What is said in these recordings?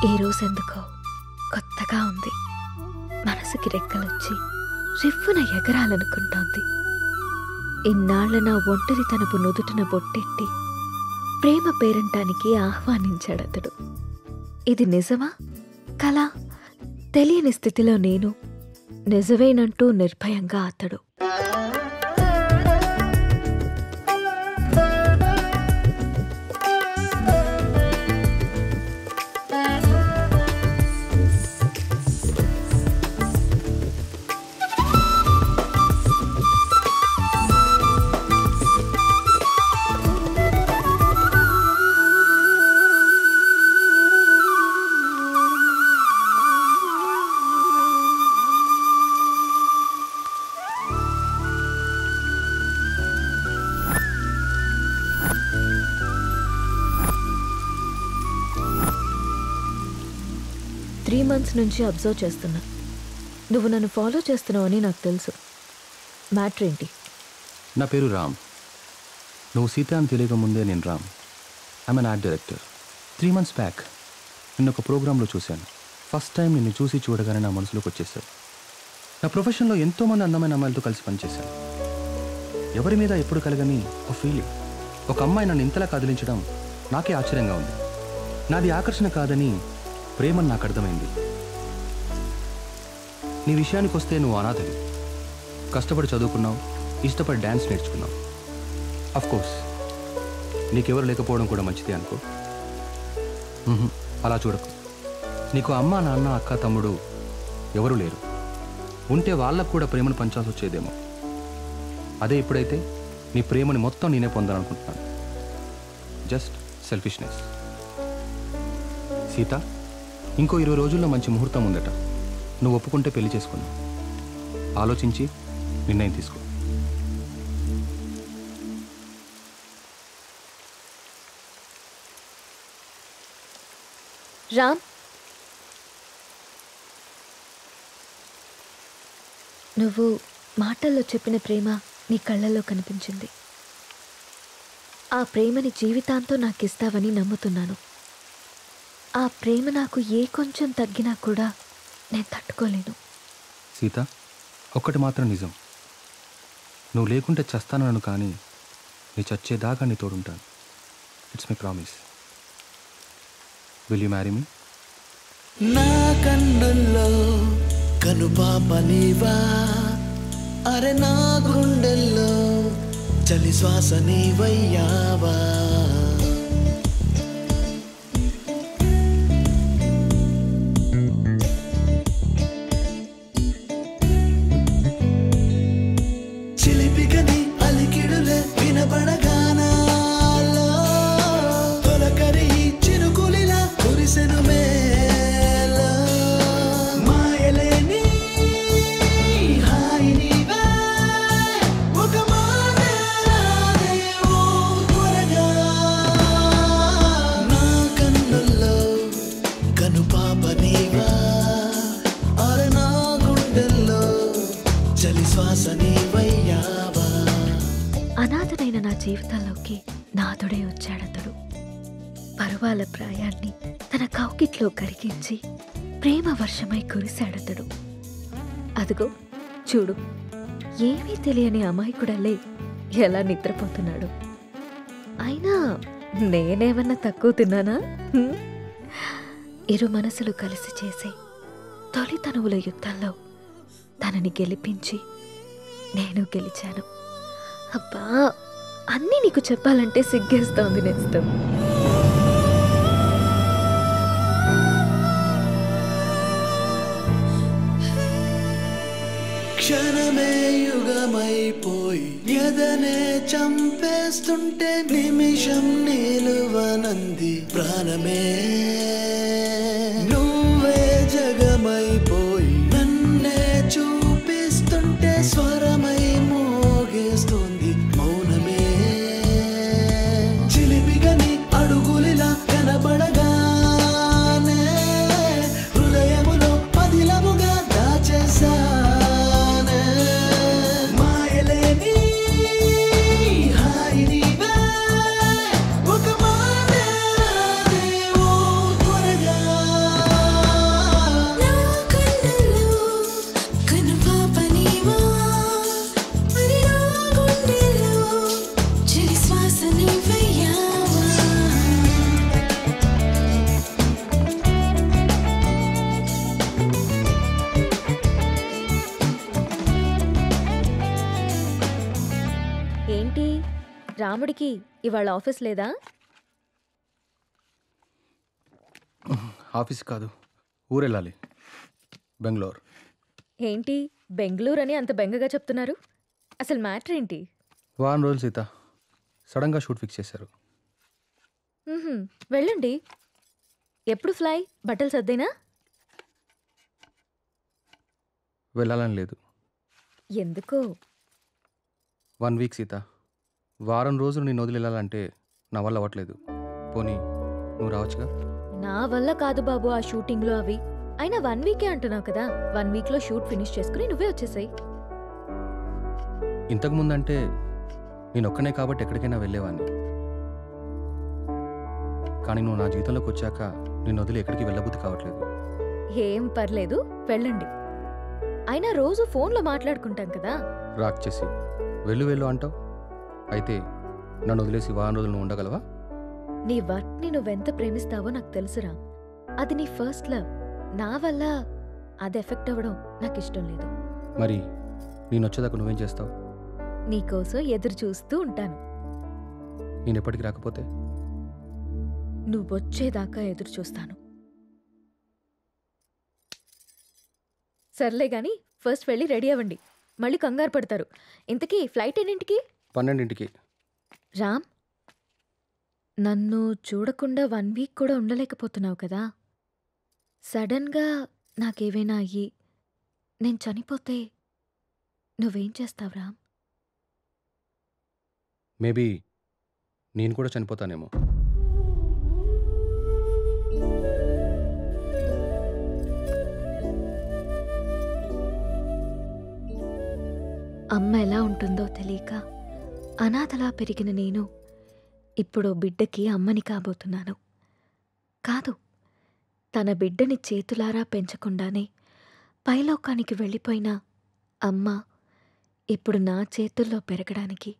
ఈరోజెందుకో కొత్తగా ఉంది. మనసుకి రెక్కలొచ్చి రివ్వున ఎగరాలనుకుంటోంది. ఇన్నాళ్ల నా ఒంటరితనపు నుదుటిన బొట్టెట్టి ప్రేమ పేరంటానికి ఆహ్వానించాడతడు. ఇది నిజమా కలా తెలియని స్థితిలో నేను, నిజమేనంటూ నిర్భయంగా అతడు. months నుంచి అబ్జర్వ్ చేస్తున్నా. నువ్వు నన్ను ఫాలో చేస్తున్నావని నాకు తెలుసు. మ్యాటర్ ఏంటి? నా పేరు రామ్. నువ్వు సీత అని తెలియక ముందే నేను Ram. I'm an art director. 3 months back నిన్న ఒక ప్రోగ్రాంలో చూశాను. ఫస్ట్ టైం నిన్ను చూసి చూడగానే నా మనసులోకి వచ్చేసావు. నా ప్రొఫెషన్లో ఎంతోమంది అందమైన అమ్మాయిలతో కలిసి పనిచేశాను. ఎవరి మీద ఎప్పుడు కలగని ఒక ఫీలింగ్. ఒక అమ్మాయి నన్ను ఇంతలా కదిలించడం నాకే ఆశ్చర్యంగా ఉంది. నాది ఆకర్షణ కాదని ప్రేమని నాకు అర్థమైంది. నీ విషయానికి వస్తే నువ్వు అనాథవి. కష్టపడి చదువుకున్నావు, ఇష్టపడి డ్యాన్స్ నేర్చుకున్నావు. అఫ్కోర్స్ నీకెవరు లేకపోవడం కూడా మంచిదే అనుకో. అలా చూడకు. నీకు అమ్మ, నాన్న, అక్క, తమ్ముడు ఎవరూ లేరు. ఉంటే వాళ్ళకు కూడా ప్రేమను పంచాల్సి వచ్చేదేమో. అదే ఇప్పుడైతే నీ ప్రేమని మొత్తం నేనే పొందాలనుకుంటున్నాను. Just selfishness. సీత, ఇంకో 20 రోజుల్లో మంచి ముహూర్తం ఉందట. నువ్వు ఒప్పుకుంటే పెళ్లి చేసుకున్నావు. ఆలోచించి నిర్ణయం తీసుకో. రామ్, నువ్వు మాటల్లో చెప్పిన ప్రేమ నీ కళ్ళల్లో కనిపించింది. ఆ ప్రేమని జీవితాంతం నాకు ఇస్తావని నమ్ముతున్నాను. ఆ ప్రేమ నాకు ఏ కొంచెం తగ్గినా కూడా నేను తట్టుకోలేను. సీత, ఒక్కటి మాత్రం నిజం. నువ్వు లేకుంటే చస్తానను, కానీ నీ చచ్చేదాకా నీ తోడుంటాను. It's my promise. Will you marry me? నా కన్నుల్లో కనుపాప నీవా, అరే నా గుండెల్లో చలి శ్వాస నీవయ్యావా. అనాథనైన నా జీవితంలోకి నాథుడే వచ్చాడతడు. పరువాల ప్రాయాన్ని తన కౌకిట్లో కరిగించి ప్రేమ వర్షమై కురిశాడతడు. అదిగో చూడు, ఏమీ తెలియని అమాయకుడలే ఎలా నిద్రపోతున్నాడు. అయినా నేనేమన్నా తక్కువ తిన్నానా? ఇరు మనసులు కలిసి చేసే తొలి తనువుల యుద్ధంలో తనని గెలిపించి నేను గెలిచాను. అబ్బా, అన్నీ నీకు చెప్పాలంటే సిగ్గేస్తోంది నేస్తం. క్షణమే యుగమైపోయి ఎదనే చంపేస్తుంటే నిమిషం నిలువనంది ప్రాణమే. నువ్వే జగమైపోయి నన్నే చూపిస్తుంటే స్వరమై మోగేస్తుంది మౌనమే. చిలిపిగని అడుగులిలా కనబడగానే హృదయములో పదిలముగా దాచేసా. రాముడికి ఇవాళ ఆఫీస్ లేదా? ఆఫీస్ కాదు, ఊరెళ్ళాలి, బెంగళూరు. ఏంటి బెంగళూరు అని అంత బెంగగా చెప్తున్నారు? అసలు మ్యాటర్ ఏంటి? వారం రోజులు సీత, సడన్గా షూట్ ఫిక్స్ చేశారు. వెళ్ళండి. ఎప్పుడు ఫ్లై? బట్టలు సర్దేనా? వెళ్ళాలని లేదు. ఎందుకో? 1 వీక్ సీత, వారం రోజులు నేను వదిలి వెళ్ళాలంటే నా వల్ల అవ్వట్లేదు. పోనీ నువ్వు రావచ్చుగా? నా వల్ల కాదు బాబు ఆ షూటింగ్లో అవి. అయినా 1 వీకే అంటున్నావు కదా, 1 వీక్లో షూట్ ఫినిష్ చేసుకుని నువ్వే వచ్చేసాయి. ఇంతకుముందంటే నేను ఒక్కనే కాబట్టి ఎక్కడికైనా వెళ్ళేవాడిని. కానీ నువ్వు నా జీవితంలోకి వచ్చాక నేను వదిలి ఎక్కడికి వెళ్ళబుద్ధి కావట్లేదు. ఏం పర్లేదు, వెళ్ళండి. అయినా రోజు ఫోన్లో మాట్లాడుకుంటాం కదా. రాక్ చేసి వెళ్ళు వెళ్ళు అంటావు. అయితే నన్ను వదిలేసి వారం రోజులు నువ్వు ఉండగలవా? నీ వర్క్ని నువ్వెంత ప్రేమిస్తావో నాకు తెలుసురా. అది నీ ఫస్ట్ లవ్. నా వల్ల అది ఎఫెక్ట్ అవ్వడం నాకు ఇష్టం లేదు. మరి నేను వచ్చేదాకా నువ్వేం చేస్తావు? నీకోసం ఎదురు చూస్తూ ఉంటాను. నేను ఎప్పటికి రాకపోతే? నువ్వొచ్చేదాకా ఎదురు చూస్తాను. సర్లే గాని ఫస్ట్ వెళ్ళి రెడీ అవ్వండి, మళ్ళీ కంగారు పడతారు. ఇంతకీ ఫ్లైట్ ఎన్నింటికి? 12ంటికి. రామ్, నన్ను చూడకుండా 1 వీక్ కూడా ఉండలేకపోతున్నావు కదా. సడన్గా నాకేవైనా అయ్యి నేను చనిపోతే నువ్వేం చేస్తావు రామ్? మేబీ నేను కూడా చనిపోతానేమో. అమ్మ ఎలా ఉంటుందో తెలియక అనాథలా పెరిగిన నేను ఇప్పుడు బిడ్డకి అమ్మని కాబోతున్నాను. కాదు, తన బిడ్డని చేతులారా పెంచకుండానే పైలోకానికి వెళ్ళిపోయిన అమ్మ ఇప్పుడు నా చేతుల్లో పెరగడానికి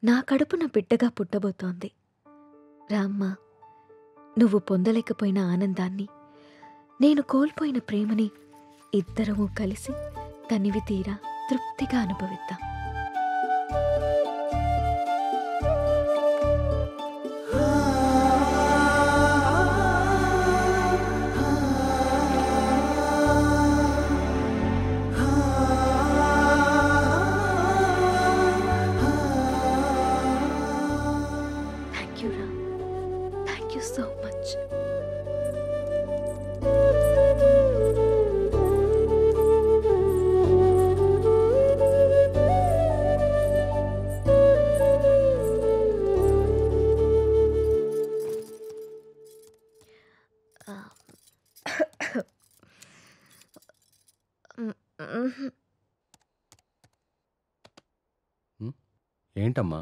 నా కడుపున బిడ్డగా పుట్టబోతోంది. రామ్మ, నువ్వు పొందలేకపోయిన ఆనందాన్ని, నేను కోల్పోయిన ప్రేమని ఇద్దరము కలిసి తనివి తీరా తృప్తిగా అనుభవిద్దాం. Thank you Ram, thank you so much. ఏంటమ్మా?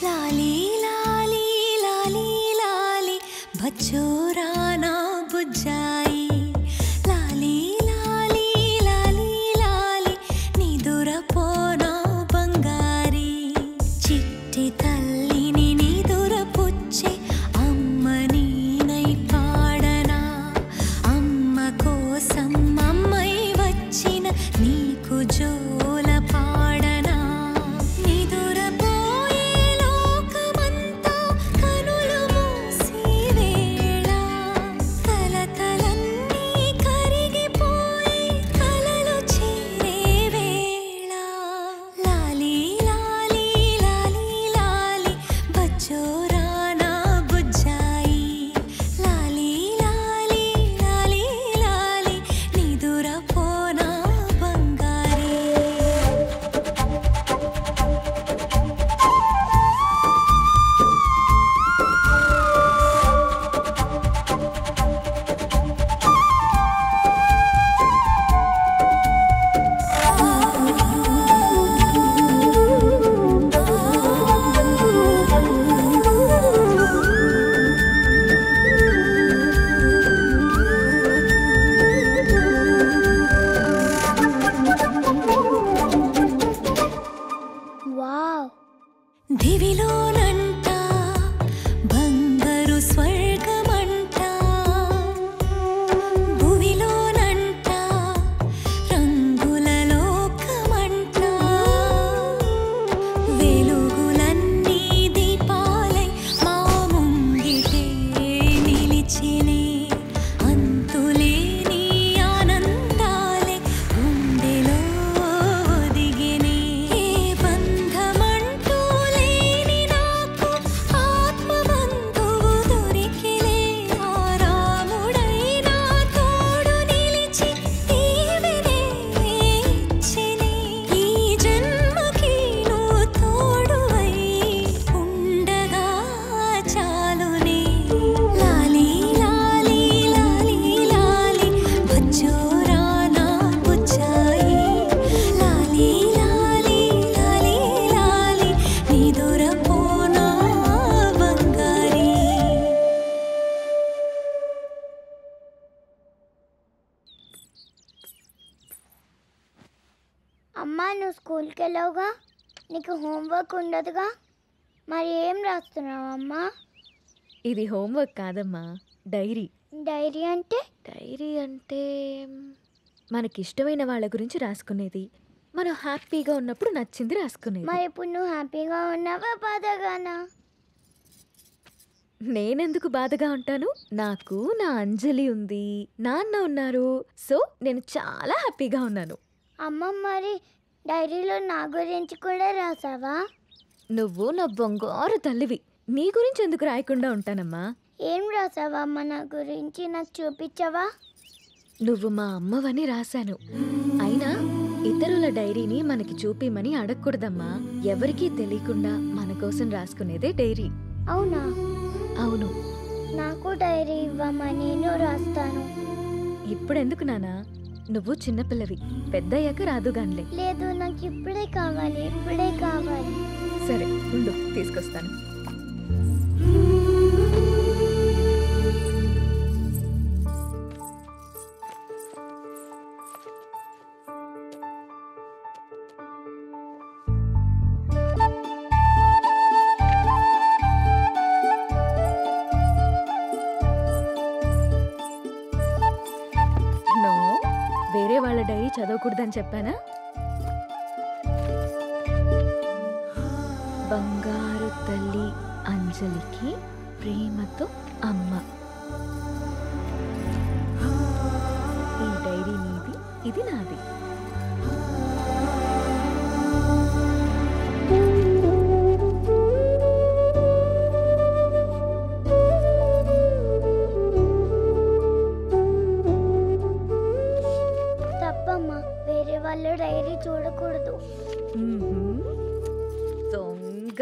लाली लाली लाली लाली बच्चों राना बुझाई लाली लाली लाली అమ్మా నువ్వు స్కూల్కి వెళ్ళావుగా, నీకు హోంవర్క్ ఉండదుగా, మరి ఏం రాస్తున్నావు అమ్మా? ఇది హోంవర్క్ కాదమ్మా, డైరీ. డైరీ అంటే? డైరీ అంటే మనకిష్టమైన వాళ్ళ గురించి రాసుకునేది. మనం హ్యాపీగా ఉన్నప్పుడు నచ్చింది రాసుకునేది. మరి ఇప్పుడు నువ్వు హ్యాపీగా ఉన్నావా బాధగానా? నేనెందుకు బాధగా ఉంటాను? నాకు నా అంజలి ఉంది, నాన్న ఉన్నారు. సో నేను చాలా హ్యాపీగా ఉన్నాను. అమ్మ మరి డైరీలో నా గురించి కూడా రాసావా? నువ్వు నా బంగారు తల్లివి, నీ గురించి ఎందుకు రాయకుండా ఉంటానమ్మా? ఏం రాసావా అమ్మ నా గురించి, నాకు చూపించవా? నువ్వు మా అమ్మవని రాశాను. అయినా ఇతరుల డైరీని మనకి చూపిమని అడగకూడదమ్మా. ఎవరికీ తెలియకుండా మన కోసం రాసుకునేదే డైరీ. అవునా? అవును. నాకు డైరీ ఇవ్వమ్మా, నేను రాస్తాను. ఇప్పుడెందుకు నానా? నువ్వు చిన్నపిల్లవి, పెద్దయ్యాక రాదుగాన్లే. లేదు, నాకు ఇప్పుడే కావాలి, ఇప్పుడే కావాలి. సరే ఉండు, తీసుకొస్తాను. నో, వేరే వాళ్ళ డైరీ చదవకూడదని చెప్పానా? బంగారు తల్లి అంజలికి ప్రేమతో అమ్మ. ఈ డైరీ నీది, ఇది నాది. తప్పమ్మా, వేరే వాళ్ళ డైరీ చూడకూడదు. దొంగ.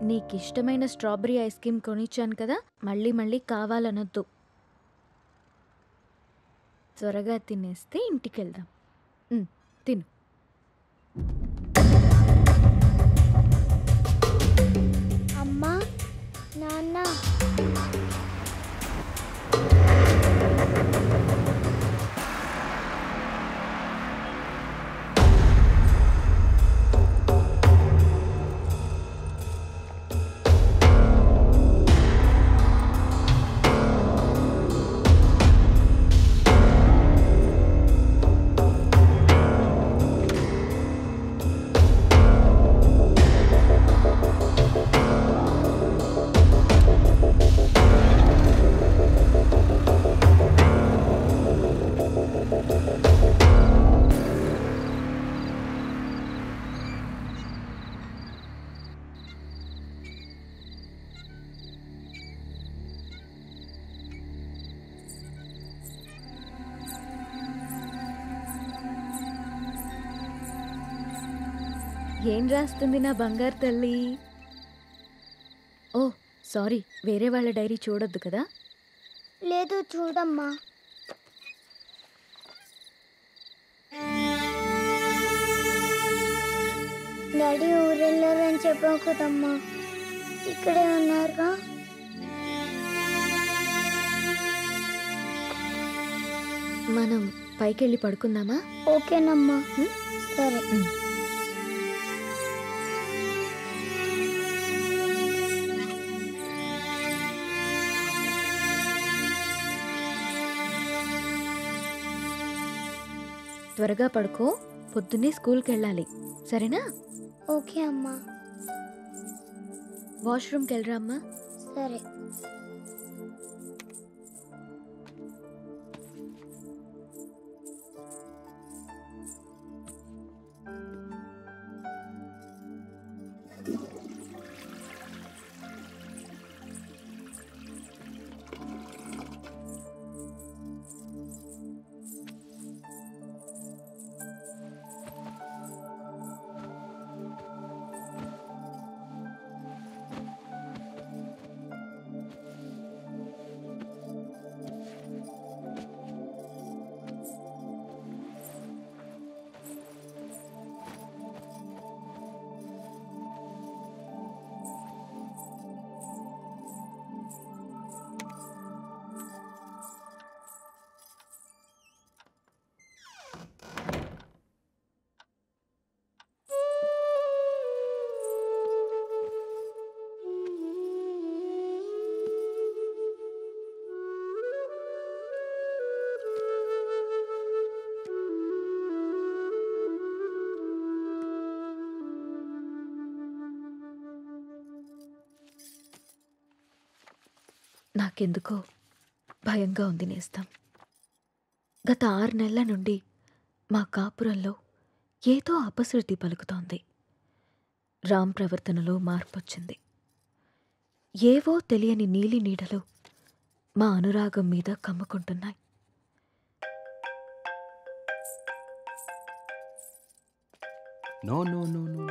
నీకిష్టమైన స్ట్రాబెరీ ఐస్ క్రీమ్ కొనిచ్చాను కదా, మళ్ళీ మళ్ళీ కావాలనొద్దు. త్వరగా తినేస్తే ఇంటికెళ్దాం. తిను. అమ్మా, నాన్న, ఏం రాస్తుంది నా బంగారు తల్లి? ఓ సారీ, వేరే వాళ్ళ డైరీ చూడొద్దు కదా. లేదు చూడమ్మా. డాడీ ఊరెళ్ళారని చెప్పావు కదమ్మా, ఇక్కడే ఉన్నారుగా. మనం పైకెళ్ళి పడుకుందామా? ఓకేనమ్మా. సరే. త్వరగా పడుకో, పొద్దున్నే స్కూల్కి వెళ్ళాలి, సరేనా? ఓకే అమ్మా. వాష్రూమ్కి వెళ్ళరా అమ్మా. సరే. నాకెందుకో భయంగా ఉంది నేస్తం. గత 6 నెలల నుండి మా కాపురంలో ఏదో అపశృతి పలుకుతోంది. రామ్ ప్రవర్తనలో మార్పొచ్చింది. ఏవో తెలియని నీలి నీడలు మా అనురాగం మీద కమ్ముకుంటున్నాయి. No no no no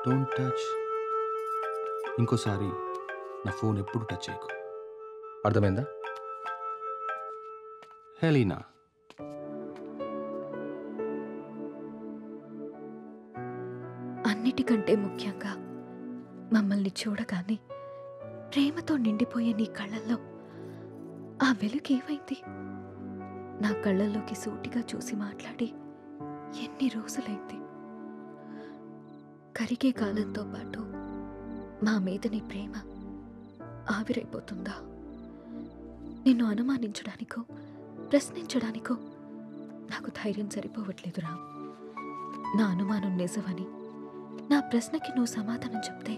don't touch. ఇంకోసారి నా ఫోన్ ఎప్పుడు టచ్ చేయకు, అర్థమైందా? హెలీనా, అన్నిటికంటే ముఖ్యంగా మమ్మల్ని చూడగానే ప్రేమతో నిండిపోయే నీ కళ్ళల్లో ఆ వెలుగు ఏమైంది? నా కళ్ళల్లోకి సూటిగా చూసి మాట్లాడి ఎన్ని రోజులైంది? కరిగే కాలంతో పాటు మా మీద నీ ప్రేమ ఆవిరైపోతుందా? నిన్ను అనుమానించడానికో ప్రశ్నించడానికో నాకు ధైర్యం సరిపోవట్లేదు రామ్. నా అనుమానం నిజమని, నా ప్రశ్నకి నువ్వు సమాధానం చెప్తే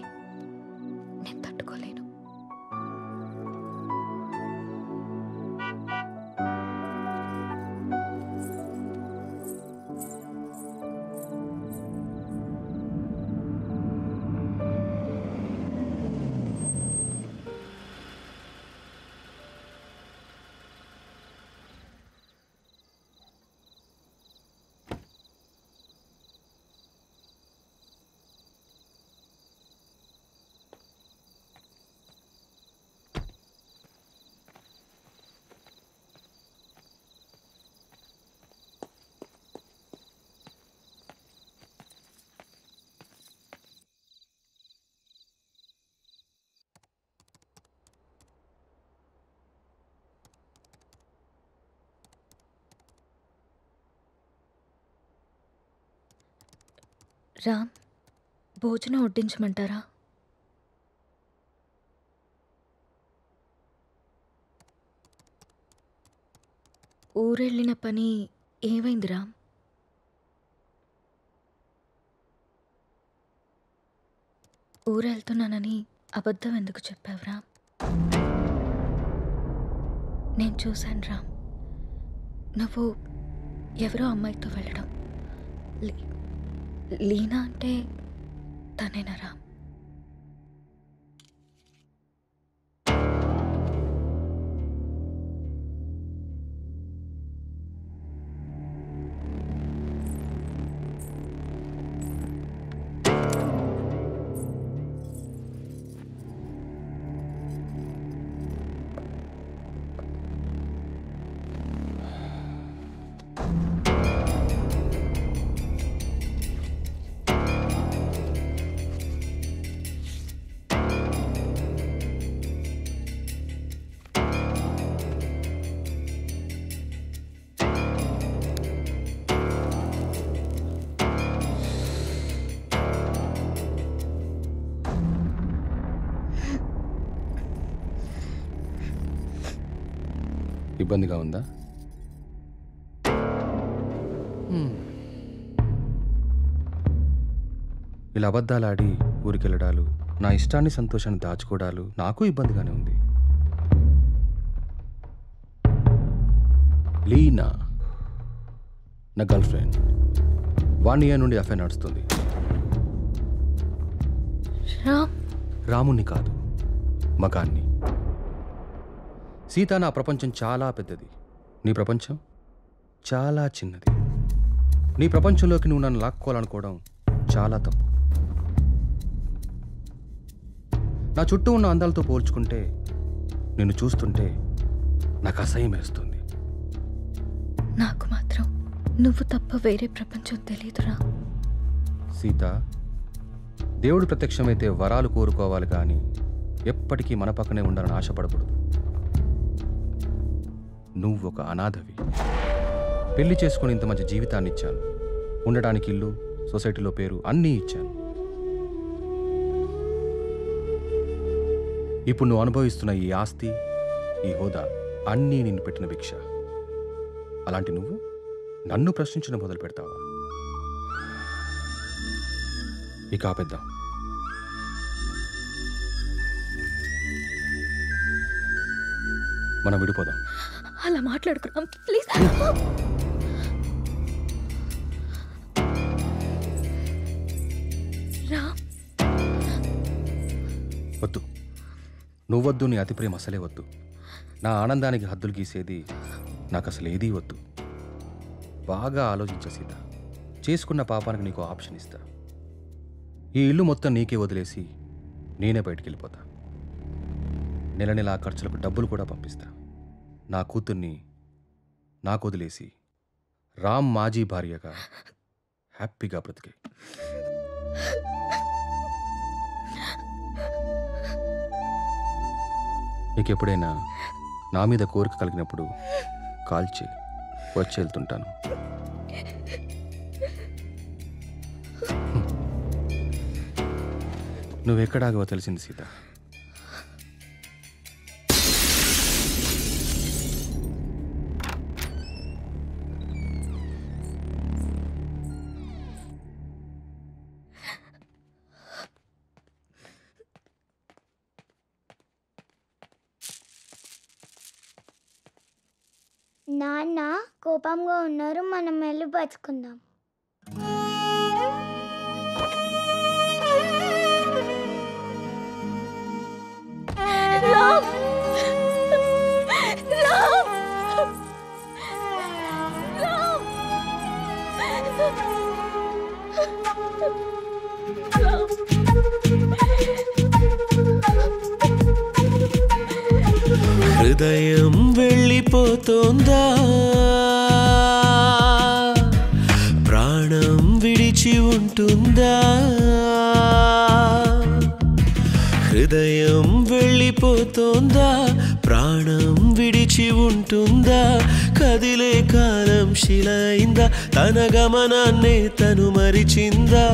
నేను తట్టుకోలేను. రామ్, భోజనం వడ్డించమంటారా? ఊరెళ్ళిన పని ఏమైంది రామ్? ఊరెళ్తున్నానని అబద్ధం ఎందుకు చెప్పావు రామ్? నేను చూశాను రామ్, నువ్వు ఎవరో అమ్మాయితో వెళ్ళడం. లీనా అంటే తనేనా రామ్? ఇబ్బందిగా ఉందా? ఇలా అబద్ధాలాడి ఊరికెళ్ళడాలు, నా ఇష్టాన్ని సంతోషాన్ని దాచుకోవడాలు నాకు ఇబ్బందిగానే ఉంది. లీనా నా గర్ల్ ఫ్రెండ్. 1 year నుండి అఫైర్ నడుస్తుంది. రాముణ్ణి కాదు, మగాన్ని. సీత, నా ప్రపంచం చాలా పెద్దది, నీ ప్రపంచం చాలా చిన్నది. నీ ప్రపంచంలోకి నువ్వు నన్ను లాక్కోవాలనుకోవడం చాలా తప్పు. నా చుట్టూ ఉన్న అందాలతో పోల్చుకుంటే నిన్ను చూస్తుంటే నాకు అసహ్యం వేస్తుంది. నాకు మాత్రం నువ్వు తప్ప వేరే ప్రపంచం తెలియదురా. సీత, దేవుడు ప్రత్యక్షమైతే వరాలు కోరుకోవాలి కానీ ఎప్పటికీ మన పక్కనే ఉండాలని ఆశపడకూడదు. నువ్వు ఒక అనాథవి. పెళ్లి చేసుకుని ఇంత మంచి జీవితాన్ని ఇచ్చాను. ఉండడానికి ఇల్లు, సొసైటీలో పేరు అన్నీ ఇచ్చాను. ఇప్పుడు నువ్వు అనుభవిస్తున్న ఈ ఆస్తి, ఈ హోదా అన్నీ నిన్ను పెట్టిన భిక్ష. అలాంటి నువ్వు నన్ను ప్రశ్నించడం మొదలు పెడతావా? ఇక ఆపేద్దాం. మనం విడిపోదాం. అలా మాట్లాడుకున్నాం ప్లీజ్. రామ్, వద్దు, నువ్వొద్దు, నీ అతి ప్రేమ అసలే వద్దు. నా ఆనందానికి హద్దులు గీసేది నాకు అసలు ఏదీ వద్దు. బాగా ఆలోచించే సీత, చేసుకున్న పాపానికి నీకు ఆప్షన్ ఇస్తా. ఈ ఇల్లు మొత్తం నీకే వదిలేసి నేనే బయటికి వెళ్ళిపోతా. నెల నెల ఆ ఖర్చులకు డబ్బులు కూడా పంపిస్తా. నా కూతుర్ని నాకు వదిలేసి రామ్ మాజీ భార్యగా హ్యాపీగా బ్రతికే. నీకు ఎప్పుడైనా నా మీద కోరిక కలిగినప్పుడు కాల్ చేయి, వచ్చి వెళ్తుంటాను. నువ్వెక్కడాగవో తెలిసింది సీత. నాన్న కోపంగా ఉన్నారు, మనం వెళ్ళి పచ్చుకుందాం. రామ్, రామ్, రామ్, హృదయం వెళ్ళిపోతోందా, ప్రాణం విడిచి ఉంటుందా. హృదయం వెళ్ళిపోతోందా, ప్రాణం విడిచి ఉంటుందా. కదిలే కాలం శిలైందా, తన గమనాన్నే తను మరిచిందా.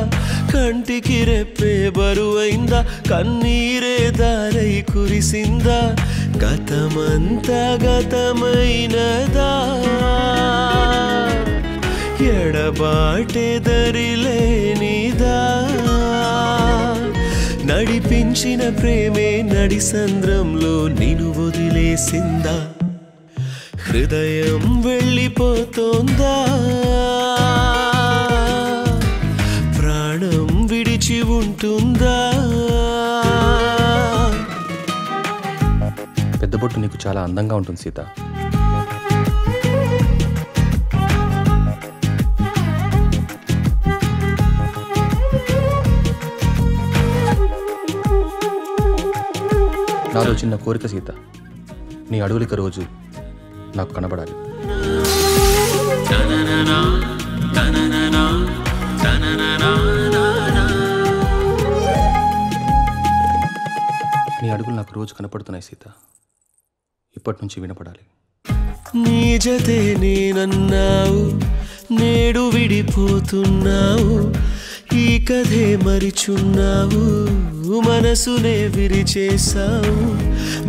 కంటికి రెప్పే బరువైందా, కన్నీరే దారై కురిసిందా. గతమంతా గతమైనదా, ఎడబాటే దరిలేనిదా. నడిపించిన ప్రేమే నడి సంద్రంలో నిన్ను వదిలేసిందా. హృదయం వెళ్ళిపోతోందా, ప్రాణం విడిచి ఉంటుందా. పెద్ద బొట్టు నీకు చాలా అందంగా ఉంటుంది సీత. నాలో చిన్న కోరిక సీత, నీ అడుగులిక రోజు నాకు కనబడాలి. నీ అడుగులు నాకు రోజు కనపడుతున్నాయి సీత, ఇప్పటి నుంచి వినపడాలి. నీ జతే నేనన్నావు, నేడు విడిపోతున్నావు. ఈ కథే మరిచున్నావు, మనసునే విరిచేశావు.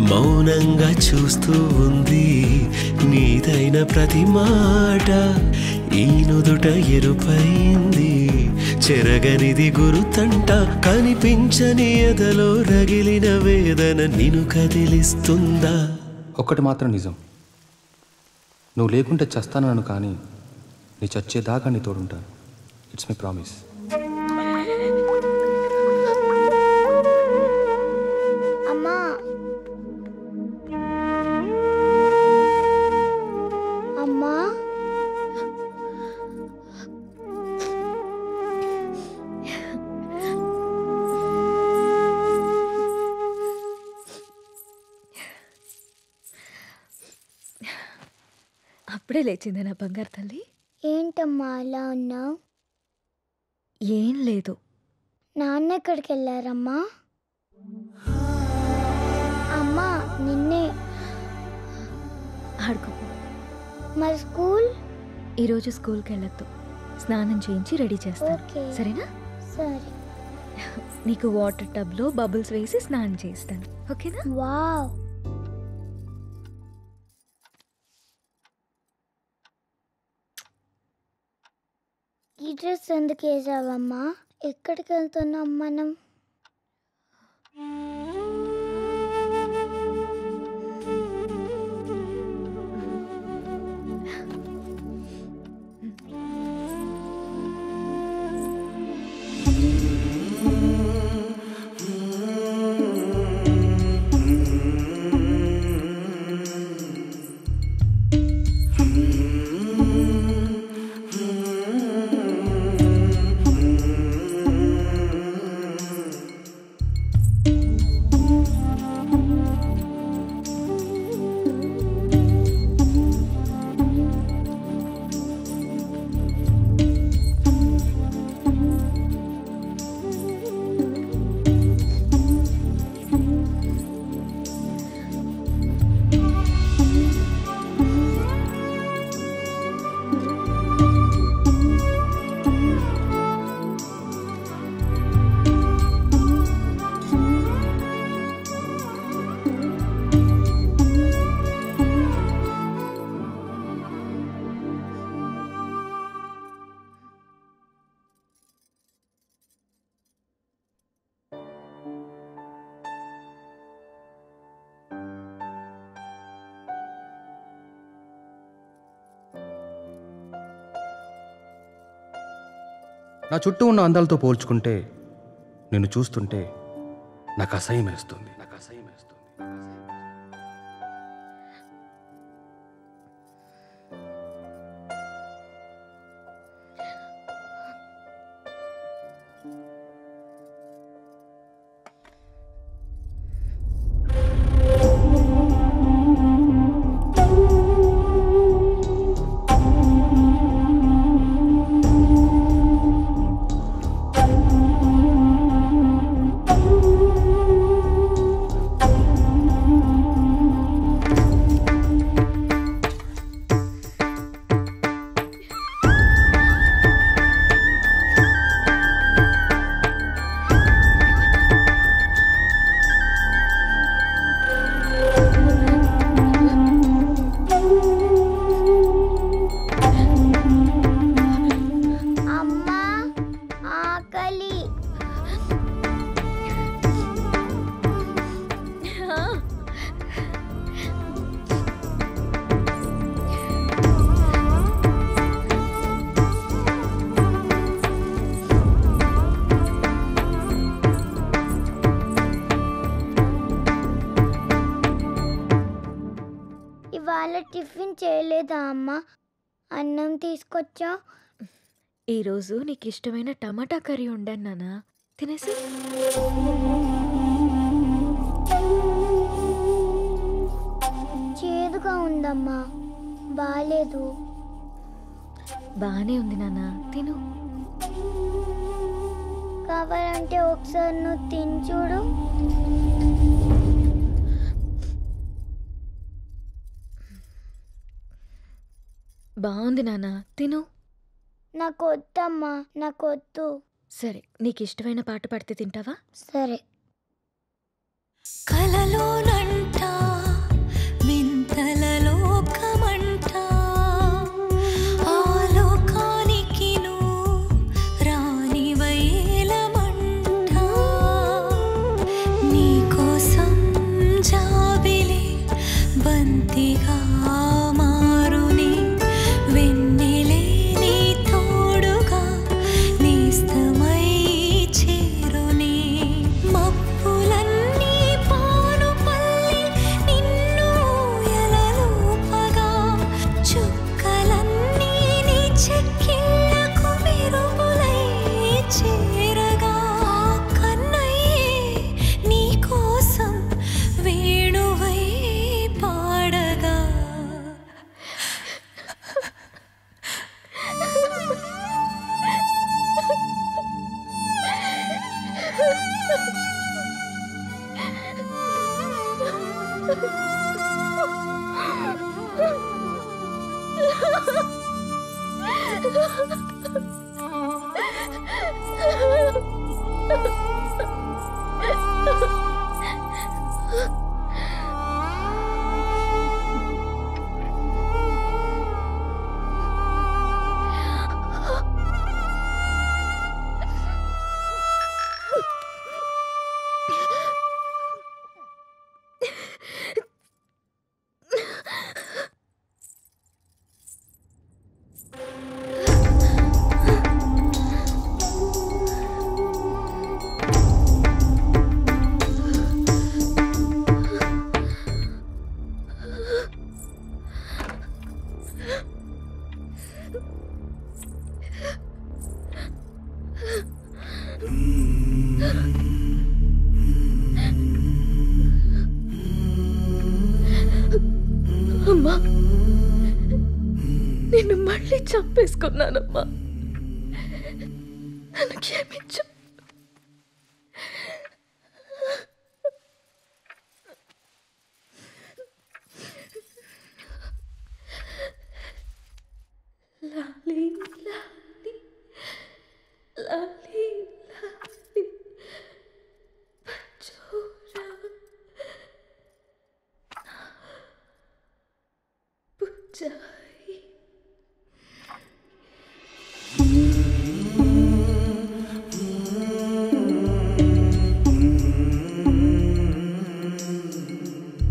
మౌనంగా చూస్తూ ఉంది నీదైన ప్రతి మాట. ఈ నుదుట ఎరుపైంది చెరగనిది గురుతంట. కనిపించని ఎదలో రగిలిన వేదన నిన్ను కదిలిస్తుందా. ఒక్కటి మాత్రం నిజం, నువ్వు లేకుంటే చస్తానను, కానీ నీ చచ్చేదాకా నీ తోడుంటాను. It's my promise. అమ్మా, అమ్మా, అప్పుడే లేచిందా నా బంగారు తల్లి? ఏంటమ్మా అలా ఉన్నావు? ఏం లేదు. నాన్న ఎక్కడికి వెళ్ళారమ్మా? అమ్మా నిన్నే. ఆడుకోపో. మరి స్కూల్? ఈరోజు స్కూల్కి వెళ్ళొద్దు, స్నానం చేయించి రెడీ చేస్తాను. ఓకే. సరేనా? సరే. నీకు వాటర్ టబ్లో బబుల్స్ వేసి స్నానం చేస్తాను, ఓకేనా? వావ్. ఈ డ్రెస్ ఎందుకు వేసావమ్మా? ఎక్కడికి వెళ్తున్నాం మనం? నా చుట్టూ ఉన్న అందాలతో పోల్చుకుంటే నిన్ను చూస్తుంటే నాకు అసహ్యం వేస్తుంది. ఇవాళ టిఫిన్ చేయలేదా అమ్మ? అన్నం తీసుకొచ్చా. ఈరోజు నీకు ఇష్టమైన టమాటా కర్రీ ఉండాను నాన్న, తినేసి. చేదుగా ఉందమ్మా, బాలేదు. బానే ఉంది నాన్న, తిను. కావాలంటే ఒకసారి నువ్వు తిని చూడు. బాగుంది నాన్న, తిను. నాకు వద్దమ్మా, నాకు వద్దు. సరే, నీకు ఇష్టమైన పాట పాడితే తింటావా? సరే. కలలోనంట వింతల లోకమంట, ఆ లోకానికి నువ్వు రాని వైలమంట, నీకోసం జాబిలి బంతిగా మారుని, వెన్నెలే నీ తోడుగా నేస్తమై చేరుని, మబ్బులన్నీ పానుపల్లి నిన్ను ఎలలూపగా, చుక్కలన్నీ నీ చెక్కిళ్ళకు మెరుగులై చేరగా, కన్నయ్యే నీకోసం వేణువై పాడగా. అమ్మా, నిన్ను మళ్ళీ చంపేసుకున్నానమ్మా, నన్ను క్షమించు. లాలీ లాలీ లాలీ లాలీ పచ్చోరా పుచ్చ